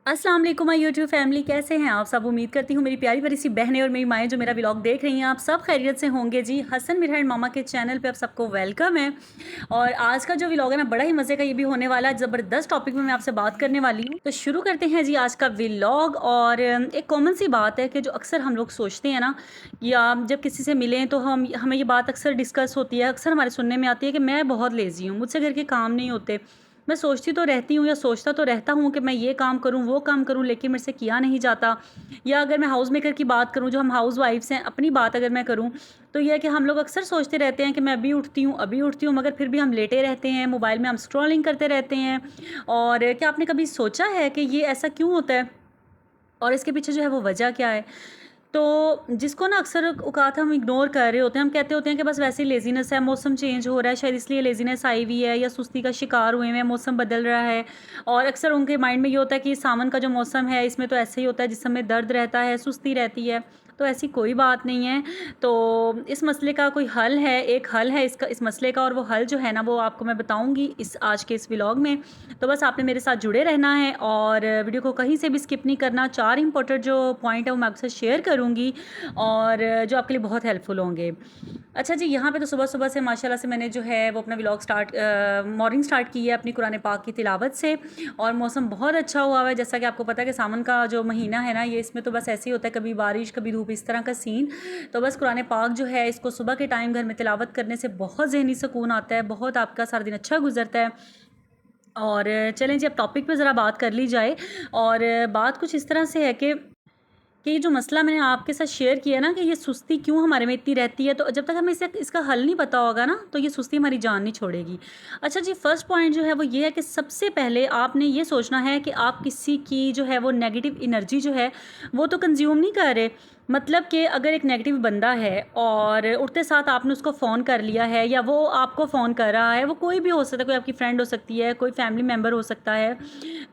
अस्सलाम वालेकुम my YouTube family, कैसे हैं आप सब। उम्मीद करती हूँ मेरी प्यारी प्यारी सी बहनें और मेरी माएँ जो मेरा व्लॉग देख रही हैं आप सब खैरियत से होंगे। जी, हसन मिरान एंड मामा के चैनल पे आप सबको वेलकम है। और आज का जो व्लॉग है ना, बड़ा ही मज़े का ये भी होने वाला है। ज़बरदस्त टॉपिक में मैं आपसे बात करने वाली हूँ, तो शुरू करते हैं जी आज का व्लॉग। और एक कॉमन सी बात है कि जो अक्सर हम लोग सोचते हैं ना, या जब किसी से मिलें तो हमें ये बात अक्सर डिस्कस होती है, अक्सर हमारे सुनने में आती है कि मैं बहुत लेज़ी हूँ, मुझसे घर के काम नहीं होते। मैं सोचती तो रहती हूँ या सोचता तो रहता हूँ कि मैं ये काम करूँ वो काम करूँ, लेकिन मेरे से किया नहीं जाता। या अगर मैं हाउस मेकर की बात करूँ, जो हम हाउस वाइफ्स हैं, अपनी बात अगर मैं करूँ, तो यह है कि हम लोग अक्सर सोचते रहते हैं कि मैं अभी उठती हूँ, मगर फिर भी हम लेटे रहते हैं, मोबाइल में हम स्क्रॉलिंग करते रहते हैं। और क्या आपने कभी सोचा है कि ये ऐसा क्यों होता है और इसके पीछे जो है वो वजह क्या है। तो जिसको ना अक्सर औकात हम इग्नोर कर रहे होते हैं, हम कहते होते हैं कि बस वैसे ही लेज़ीनेस है, मौसम चेंज हो रहा है, शायद इसलिए लेज़ीनेस आई हुई है, या सुस्ती का शिकार हुए हैं, मौसम बदल रहा है। और अक्सर उनके माइंड में ये होता है कि सावन का जो मौसम है इसमें तो ऐसे ही होता है, जिसमें दर्द रहता है, सुस्ती रहती है। तो ऐसी कोई बात नहीं है। तो इस मसले का कोई हल है, एक हल है इस मसले का, और वो हल जो है ना वो आपको मैं बताऊँगी आज के इस व्लॉग में। तो बस आपने मेरे साथ जुड़े रहना है और वीडियो को कहीं से भी स्किप नहीं करना। 4 इंपॉर्टेंट जो पॉइंट है वो मैं आपके साथ शेयर करूँगी, और जो आपके लिए बहुत हेल्पफुल होंगे। अच्छा जी, यहाँ पे तो सुबह-सुबह से माशाल्लाह से मैंने जो है वो अपना व्लॉग मॉर्निंग स्टार्ट की है अपनी कुरान पाक की तिलावत से। और मौसम बहुत अच्छा हुआ है, जैसा कि आपको पता है कि सावन का जो महीना है ना, ये इसमें तो बस ऐसे ही होता है, कभी बारिश कभी धूप, इस तरह का सीन। तो बस कुरान पाक जो है इसको सुबह के टाइम घर में तिलावत करने से बहुत ज़हनी सुकून आता है, बहुत आपका सारा दिन अच्छा गुजरता है। और चलें जी, अब टॉपिक पे ज़रा बात कर ली जाए। और बात कुछ इस तरह से है कि ये जो मसला मैंने आपके साथ शेयर किया ना, कि ये सुस्ती क्यों हमारे में इतनी रहती है, तो जब तक हमें इसका हल नहीं पता होगा ना, तो ये सुस्ती हमारी जान नहीं छोड़ेगी। अच्छा जी, फर्स्ट पॉइंट जो है वो ये है कि सबसे पहले आपने ये सोचना है कि आप किसी की जो है वो नेगेटिव एनर्जी जो है वो तो कंज्यूम नहीं कर रहे। मतलब कि अगर एक नेगेटिव बंदा है और उठते साथ आपने उसको फ़ोन कर लिया है, या वो आपको फ़ोन कर रहा है, वो कोई भी हो सकता है, कोई आपकी फ्रेंड हो सकती है, कोई फैमिली मेम्बर हो सकता है,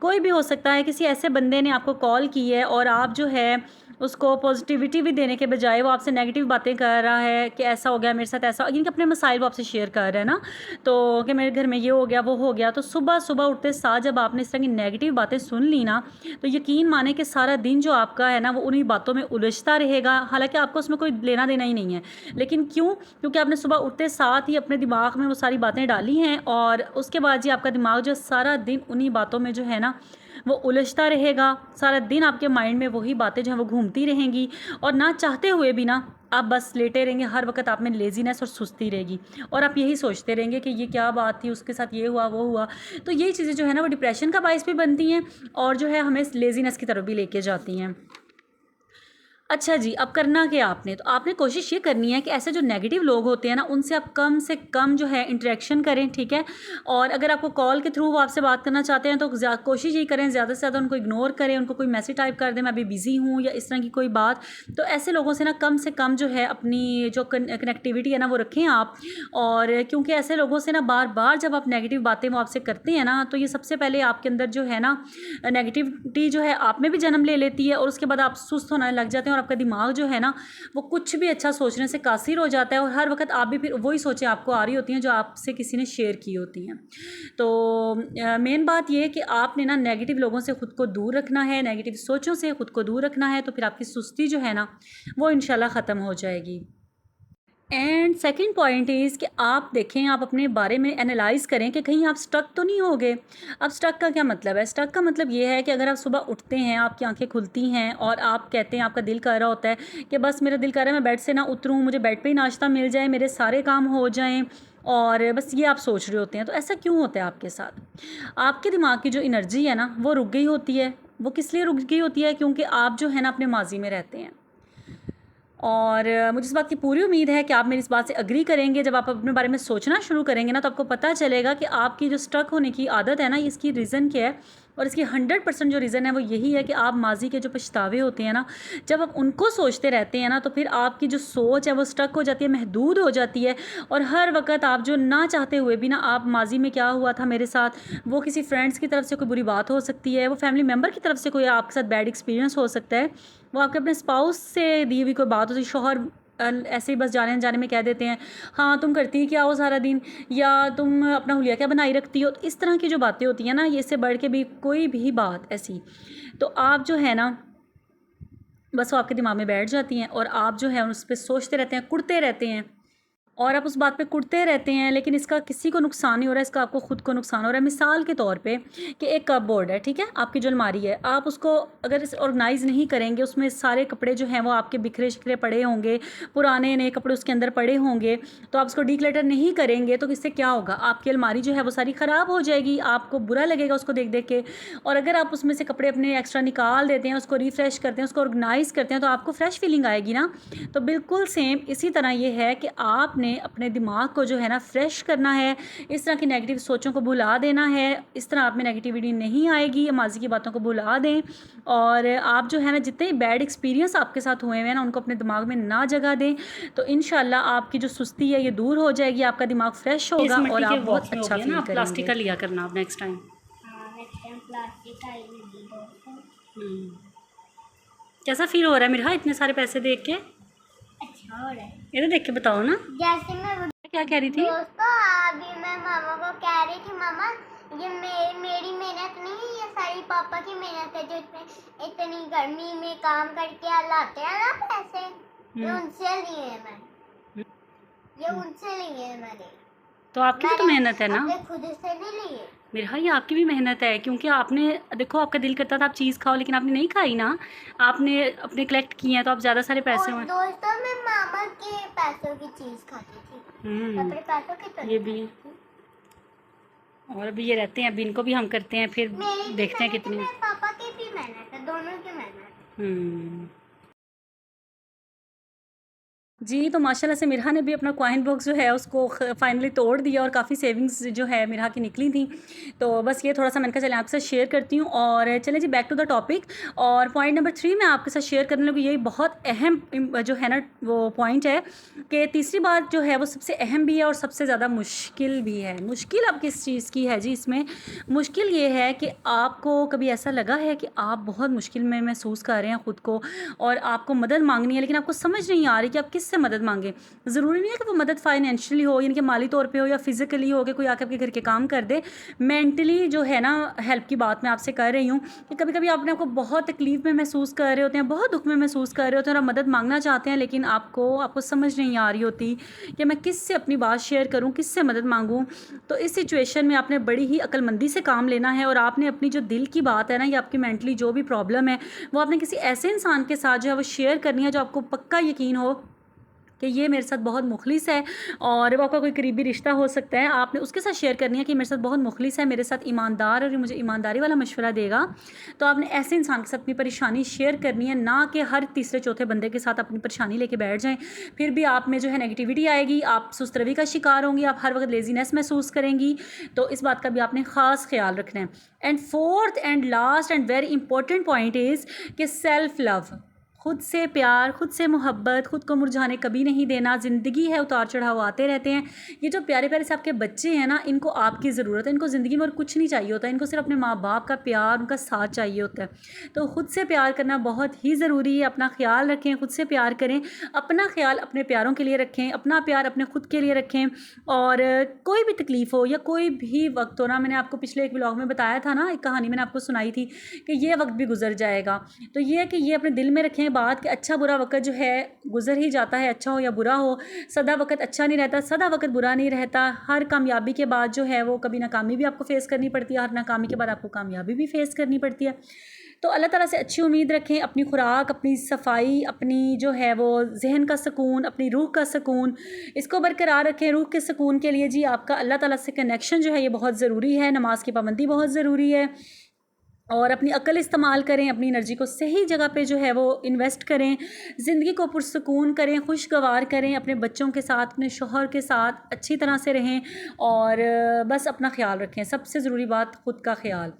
कोई भी हो सकता है, किसी ऐसे बंदे ने आपको कॉल की है और आप जो है उसको पॉजिटिविटी भी देने के बजाय वो आपसे नेगेटिव बातें कर रहा है कि ऐसा हो गया मेरे साथ, ऐसा, यानी कि अपने मसाइल वो आपसे शेयर कर रहा है ना, तो कि मेरे घर में ये हो गया वो हो गया। तो सुबह सुबह उठते साथ जब आपने इस तरह की नेगेटिव बातें सुन ली ना, तो यकीन माने कि सारा दिन जो आपका है ना वो उन्हीं बातों में उलझता रहेगा। हालांकि आपको उसमें कोई लेना देना ही नहीं है, लेकिन क्यों? क्योंकि आपने सुबह उठते साथ ही अपने दिमाग में वो सारी बातें डाली हैं, और उसके बाद जी आपका दिमाग जो सारा दिन उन्हीं बातों में जो है ना वो उलझता रहेगा। सारा दिन आपके माइंड में वही बातें जो हैं वो घूमती रहेंगी, और ना चाहते हुए भी ना आप बस लेटे रहेंगे। हर वक्त आप में लेज़ीनेस और सुस्ती रहेगी, और आप यही सोचते रहेंगे कि ये क्या बात थी, उसके साथ ये हुआ वो हुआ। तो ये चीज़ें जो है ना वो डिप्रेशन का बायस भी बनती हैं, और जो है हमें लेज़ीनेस की तरफ भी लेके जाती हैं। अच्छा जी, अब करना क्या आपने? तो आपने कोशिश ये करनी है कि ऐसे जो नेगेटिव लोग होते हैं ना, उनसे आप कम से कम जो है इंटरेक्शन करें, ठीक है? और अगर आपको कॉल के थ्रू वो आपसे बात करना चाहते हैं, तो कोशिश ये करें ज़्यादा से ज़्यादा उनको इग्नोर करें, उनको कोई मैसेज टाइप कर दें, मैं अभी बिज़ी हूँ, या इस तरह की कोई बात। तो ऐसे लोगों से ना कम से कम जो है अपनी जो कनेक्टिविटी है ना वो रखें आप। और क्योंकि ऐसे लोगों से ना बार-बार जब आप नेगेटिव बातें वो आपसे करते हैं ना, तो ये सबसे पहले आपके अंदर जो है ना नेगेटिविटी जो है आप में भी जन्म ले लेती है, और उसके बाद आप सुस्त होने लग जाते हैं, और आपका दिमाग जो है ना वो कुछ भी अच्छा सोचने से कासिर हो जाता है, और हर वक्त आप भी फिर वही सोचें आपको आ रही होती हैं जो आपसे किसी ने शेयर की होती हैं। तो मेन बात ये है कि आपने ना नेगेटिव लोगों से ख़ुद को दूर रखना है, नेगेटिव सोचों से ख़ुद को दूर रखना है, तो फिर आपकी सुस्ती जो है ना वो इंशाल्लाह ख़त्म हो जाएगी। एंड सेकंड पॉइंट इज़ कि आप देखें, आप अपने बारे में एनालाइज़ करें कि कहीं आप स्टक तो नहीं हो गए। अब स्टक का क्या मतलब है? स्टक का मतलब ये है कि अगर आप सुबह उठते हैं, आपकी आंखें खुलती हैं, और आप कहते हैं, आपका दिल कर रहा होता है कि बस मेरा दिल कर रहा है मैं बेड से ना उतरूँ, मुझे बेड पे ही नाश्ता मिल जाए, मेरे सारे काम हो जाएं, और बस ये आप सोच रहे होते हैं। तो ऐसा क्यों होता है आपके साथ? आपके दिमाग की जो एनर्जी है ना वो रुक गई होती है। वो किस लिए रुक गई होती है? क्योंकि आप जो है ना अपने माजी में रहते हैं। और मुझे इस बात की पूरी उम्मीद है कि आप मेरी इस बात से एग्री करेंगे। जब आप अपने बारे में सोचना शुरू करेंगे ना, तो आपको पता चलेगा कि आपकी जो स्टक होने की आदत है ना, इसकी रीज़न क्या है। और इसकी 100% जो रीज़न है वो यही है कि आप माजी के जो पछतावे होते हैं ना, जब आप उनको सोचते रहते हैं ना, तो फिर आपकी जो सोच है वो स्टक हो जाती है, महदूद हो जाती है। और हर वक्त आप जो ना चाहते हुए भी ना, आप माजी में क्या हुआ था मेरे साथ, वो किसी फ्रेंड्स की तरफ से कोई बुरी बात हो सकती है, वो फैमिली मेम्बर की तरफ से कोई आपके साथ बैड एक्सपीरियंस हो सकता है, वो आपके अपने स्पाउस से दी हुई कोई बात होती है, शौहर ऐसे ही बस जाने अनजाने में कह देते हैं हाँ तुम करती क्या हो सारा दिन, या तुम अपना हुलिया क्या बनाई रखती हो। तो इस तरह की जो बातें होती हैं ना, ये इससे बढ़ के भी कोई भी बात ऐसी, तो आप जो है ना बस वो आपके दिमाग में बैठ जाती हैं और आप जो है उस पर सोचते रहते हैं, कुढ़ते रहते हैं और आप उस बात पे कुढ़ते रहते हैं, लेकिन इसका किसी को नुकसान नहीं हो रहा है, इसका आपको खुद को नुकसान हो रहा है। मिसाल के तौर पे कि एक कप बोर्ड है, ठीक है, आपकी जो अलमारी है, आप उसको अगर ऑर्गेनाइज़ नहीं करेंगे, उसमें सारे कपड़े जो हैं वो आपके बिखरे शिखरे पड़े होंगे, पुराने नए कपड़े उसके अंदर पड़े होंगे, तो आप उसको डीक्लटर नहीं करेंगे तो इससे क्या होगा, आपकी अलमारी जो है वो सारी ख़राब हो जाएगी, आपको बुरा लगेगा उसको देख देख के। और अगर आप उसमें से कपड़े अपने एक्स्ट्रा निकाल देते हैं, उसको रिफ़्रेश करते हैं, उसको ऑर्गेनाइज़ करते हैं, तो आपको फ्रेश फीलिंग आएगी ना। तो बिल्कुल सेम इसी तरह ये है कि आपने अपने दिमाग को जो है ना फ्रेश करना है, इस तरह की नेगेटिव सोचों को भुला देना है। इस तरह आप में नेगेटिविटी नहीं आएगी, माजी की बातों को भुला दें और आप जो है ना जितने बैड एक्सपीरियंस आपके साथ हुए हैं ना उनको अपने दिमाग में ना जगह दें, तो इंशाल्लाह आपकी जो सुस्ती है ये दूर हो जाएगी, आपका दिमाग फ्रेश होगा और आप बहुत अच्छा फील करेंगे। प्लास्टिक का लिया करना आप नेक्स्ट टाइम। कैसा फील हो रहा है मेरा इतने सारे पैसे देख के? अच्छा हो रहा है, ये तो देख के बताओ ना। जैसे मैं क्या कह रही थी दोस्तों, अभी मैं मामा को कह रही थी मामा ये मेरी मेहनत नहीं, ये सारी पापा की मेहनत है जो इतनी गर्मी में काम करके लाते हैं ना पैसे, ये उनसे लिए हैं मैं, ये उनसे लिए हैं मैंने। तो आपकी भी तो मेहनत है ना, खुद से नहीं लिए मेरे भाई, आपकी भी मेहनत है, क्योंकि आपने देखो आपका दिल करता था आप चीज़ खाओ लेकिन आपने नहीं खाई ना, आपने अपने कलेक्ट किए हैं तो आप ज़्यादा सारे पैसे हुए। दोस्तों मैं मामा के पैसों की चीज़ खाती थी, अपने पैसों की तो ये भी, और अभी ये रहते हैं, अभी इनको भी हम करते हैं, फिर देखते हैं कितनी। पापा की भी मेहनत है, दोनों की मेहनत। जी, तो माशाल्लाह से मिरहा ने भी अपना कॉइन बॉक्स जो है उसको फाइनली तोड़ दिया और काफ़ी सेविंग्स जो है मिरहा की निकली थी। तो बस ये थोड़ा-सा मैंने कहा चलें आपके साथ शेयर करती हूँ और चलें जी बैक टू द टॉपिक। और पॉइंट नंबर 3 मैं आपके साथ शेयर करने लगी, यही बहुत अहम जो है ना वो पॉइंट है कि तीसरी बात जो है वो सबसे अहम भी है और सबसे ज़्यादा मुश्किल भी है। मुश्किल अब किस चीज़ की है जी इसमें? मुश्किल ये है कि आपको कभी ऐसा लगा है कि आप बहुत मुश्किल में महसूस कर रहे हैं ख़ुद को और आपको मदद माँगनी है, लेकिन आपको समझ नहीं आ रही कि आप किससे मदद मांगे। ज़रूरी नहीं है कि वो मदद फाइनेंशियली हो, यानी कि माली तौर पे हो, या फिज़िकली हो कि कोई आके आपके घर के काम कर दे। मेंटली जो है ना हेल्प की बात मैं आपसे कर रही हूँ कि कभी कभी आपने आपको बहुत तकलीफ़ में महसूस कर रहे होते हैं, बहुत दुख में महसूस कर रहे होते हैं और आप मदद मांगना चाहते हैं, लेकिन आपको समझ नहीं आ रही होती कि मैं किससे अपनी बात शेयर करूँ, किससे मदद मांगूँ। तो इस सिचुएशन में आपने बड़ी ही अक्लमंदी से काम लेना है और आपने अपनी जो दिल की बात है ना, या आपकी मेंटली जो भी प्रॉब्लम है, वो आपने किसी ऐसे इंसान के साथ जो है वो शेयर करनी है जो आपको पक्का यकीन हो कि ये मेरे साथ बहुत मुखलिस है और वो आपका कोई करीबी रिश्ता हो सकता है। आपने उसके साथ शेयर करनी है कि मेरे साथ बहुत मुखलिस है, मेरे साथ ईमानदार और मुझे ईमानदारी वाला मशवरा देगा। तो आपने ऐसे इंसान के साथ अपनी परेशानी शेयर करनी है, ना कि हर तीसरे चौथे बंदे के साथ अपनी परेशानी लेके बैठ जाएं। फिर भी आप में जो है नेगेटिविटी आएगी, आप सुस्त रवि का शिकार होंगी, आप हर वक्त लेजीनेस महसूस करेंगी। तो इस बात का भी आपने ख़ास ख्याल रखना है। And fourth and last and very important point is कि सेल्फ़ लव, खुद से प्यार, खुद से मोहब्बत, खुद को मुरझाने कभी नहीं देना। ज़िंदगी है, उतार चढ़ाव आते रहते हैं। ये जो प्यारे प्यारे से आपके बच्चे हैं ना, इनको आपकी ज़रूरत है, इनको ज़िंदगी में और कुछ नहीं चाहिए होता, इनको सिर्फ अपने माँ बाप का प्यार, उनका साथ चाहिए होता है। तो खुद से प्यार करना बहुत ही ज़रूरी है। अपना ख्याल रखें, खुद से प्यार करें, अपना ख्याल अपने प्यारों के लिए रखें, अपना प्यार अपने खुद के लिए रखें। और कोई भी तकलीफ़ हो या कोई भी वक्त हो ना, मैंने आपको पिछले एक व्लॉग में बताया था ना, एक कहानी मैंने आपको सुनाई थी कि ये वक्त भी गुजर जाएगा। तो ये है कि ये अपने दिल में रखें बात कि अच्छा बुरा वक्त जो है गुजर ही जाता है, अच्छा हो या बुरा हो। सदा वक्त अच्छा नहीं रहता, सदा वक्त बुरा नहीं रहता। हर कामयाबी के बाद जो है वो कभी नाकामी भी आपको फेस करनी पड़ती है, हर नाकामी के बाद आपको कामयाबी भी फेस करनी पड़ती है। तो अल्लाह ताला से अच्छी उम्मीद रखें, अपनी खुराक, अपनी सफाई, अपनी जो है वो जहन का सुकून, अपनी रूह का सुकून, इसको बरकरार रखें। रूह के सुकून के लिए जी आपका अल्लाह ताला से कनेक्शन जो है ये बहुत ज़रूरी है। नमाज की पाबंदी बहुत ज़रूरी है और अपनी अक्ल इस्तेमाल करें, अपनी एनर्जी को सही जगह पे जो है वो इन्वेस्ट करें, ज़िंदगी को पुरसुकून करें, खुशगवार करें, अपने बच्चों के साथ, अपने शौहर के साथ अच्छी तरह से रहें और बस अपना ख्याल रखें। सबसे ज़रूरी बात ख़ुद का ख्याल।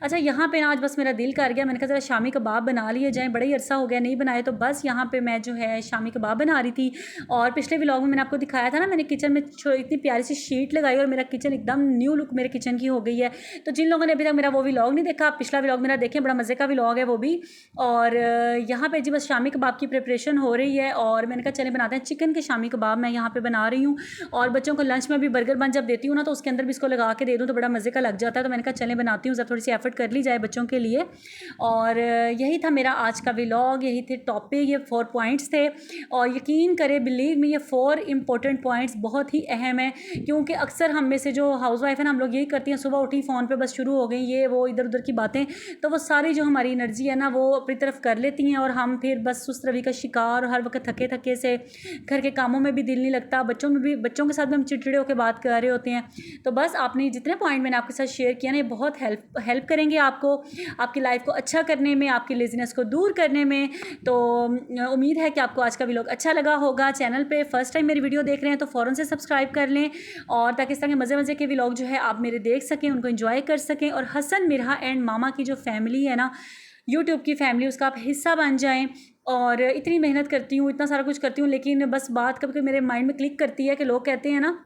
अच्छा, यहाँ पे ना आज बस मेरा दिल कर गया, मैंने कहा ज़रा शामी कबाब बना लिए जाएँ, बड़ा ही अरसा हो गया नहीं बनाए, तो बस यहाँ पर मैं जो है शामी कबाब बना रही थी। और पिछले व्लॉग में मैंने आपको दिखाया था ना, मैंने किचन में इतनी प्यारी सी शीट लगाई और मेरा किचन एकदम न्यू लुक मेरे किचन की हो गई है। तो जिन लोगों ने अभी तक मेरा वो व्लॉग नहीं देखा, पिछला पिछला व्लॉग मेरा देखें, बड़ा मज़े का व्लॉग है वो भी। और यहाँ पे जी बस शामी कबाब की प्रिपरेशन हो रही है और मैंने कहा चले बनाते हैं चिकन के शामी कबाब। मैं यहाँ पे बना रही हूँ और बच्चों को लंच में भी बर्गर बन जब देती हूँ ना तो उसके अंदर भी इसको लगा के दे दूँ तो बड़ा मज़े का लग जाता है। तो मैंने कहा चले बनाती हूँ, ज़रा थोड़ी सी एफर्ट कर ली जाए बच्चों के लिए। और यही था मेरा आज का व्लॉग, यही थे टॉपिक, ये 4 पॉइंट्स थे। और यकीन करें, बिलीव मी, ये 4 इंपॉर्टेंट पॉइंट्स बहुत ही अहम है, क्योंकि अक्सर हम में से जो हाउस वाइफ है ना, हम लोग यही करती हैं, सुबह उठी फ़ोन पे बस शुरू हो गई ये वो इधर उधर की बातें, तो वो सारी जो हमारी एनर्जी है ना वो अपनी तरफ कर लेती हैं और हम फिर बस उस रवि का शिकार, और हर वक्त थके थके से घर के कामों में भी दिल नहीं लगता, बच्चों के साथ भी हम चिड़चिड़े होकर बात कर रहे होते हैं। तो बस आपने जितने पॉइंट मैंने आपके साथ शेयर किया ना, ये बहुत हेल्प करेंगे आपको, आपकी लाइफ को अच्छा करने में, आपकी लेजीनेस को दूर करने में। तो उम्मीद है कि आपको आज का व्लॉग अच्छा लगा होगा। चैनल पे फर्स्ट टाइम मेरी वीडियो देख रहे हैं तो फ़ौरन से सब्सक्राइब कर लें, और ताकि इस तरह के मज़े के व्लॉग जो है आप मेरे देख सकें, उनको एंजॉय कर सकें। और हसन मिरहा एंड मामा की जो फैमिली है ना, यूट्यूब की फैमिली, उसका आप हिस्सा बन जाएं। और इतनी मेहनत करती हूँ, इतना सारा कुछ करती हूँ, लेकिन बस बात कभी कभी मेरे माइंड में क्लिक करती है कि लोग कहते हैं ना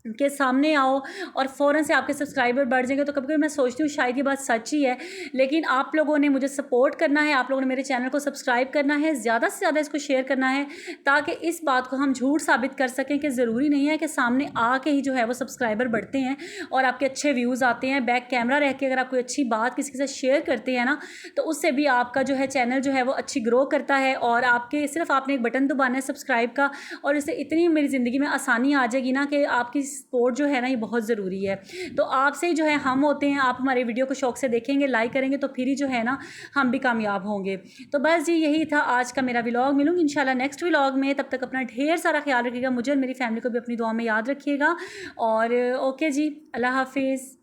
के सामने आओ और फ़ौरन से आपके सब्सक्राइबर बढ़ जाएंगे, तो कभी कभी मैं सोचती हूँ शायद ये बात सच ही है। लेकिन आप लोगों ने मुझे सपोर्ट करना है, आप लोगों ने मेरे चैनल को सब्सक्राइब करना है, ज़्यादा से ज़्यादा इसको शेयर करना है, ताकि इस बात को हम झूठ साबित कर सकें कि ज़रूरी नहीं है कि सामने आके ही जो है वो सब्सक्राइबर बढ़ते हैं और आपके अच्छे व्यूज़ आते हैं। बैक कैमरा रह के अगर आप कोई अच्छी बात किसी के साथ शेयर करते हैं ना, तो उससे भी आपका जो है चैनल जो है वो अच्छी ग्रो करता है। और आपके सिर्फ आपने एक बटन दबाना है सब्सक्राइब का, और इससे इतनी मेरी ज़िंदगी में आसानी आ जाएगी ना कि आपकी सपोर्ट जो है ना ये बहुत ज़रूरी है। तो आपसे ही जो है हम होते हैं, आप हमारे वीडियो को शौक से देखेंगे, लाइक करेंगे, तो फिर ही जो है ना हम भी कामयाब होंगे। तो बस जी यही था आज का मेरा व्लॉग। मिलूंगी इंशाल्लाह नेक्स्ट व्लॉग में, तब तक अपना ढेर सारा ख्याल रखिएगा, मुझे और मेरी फैमिली को भी अपनी दुआ में याद रखिएगा। और ओके जी, अल्लाह हाफिज़।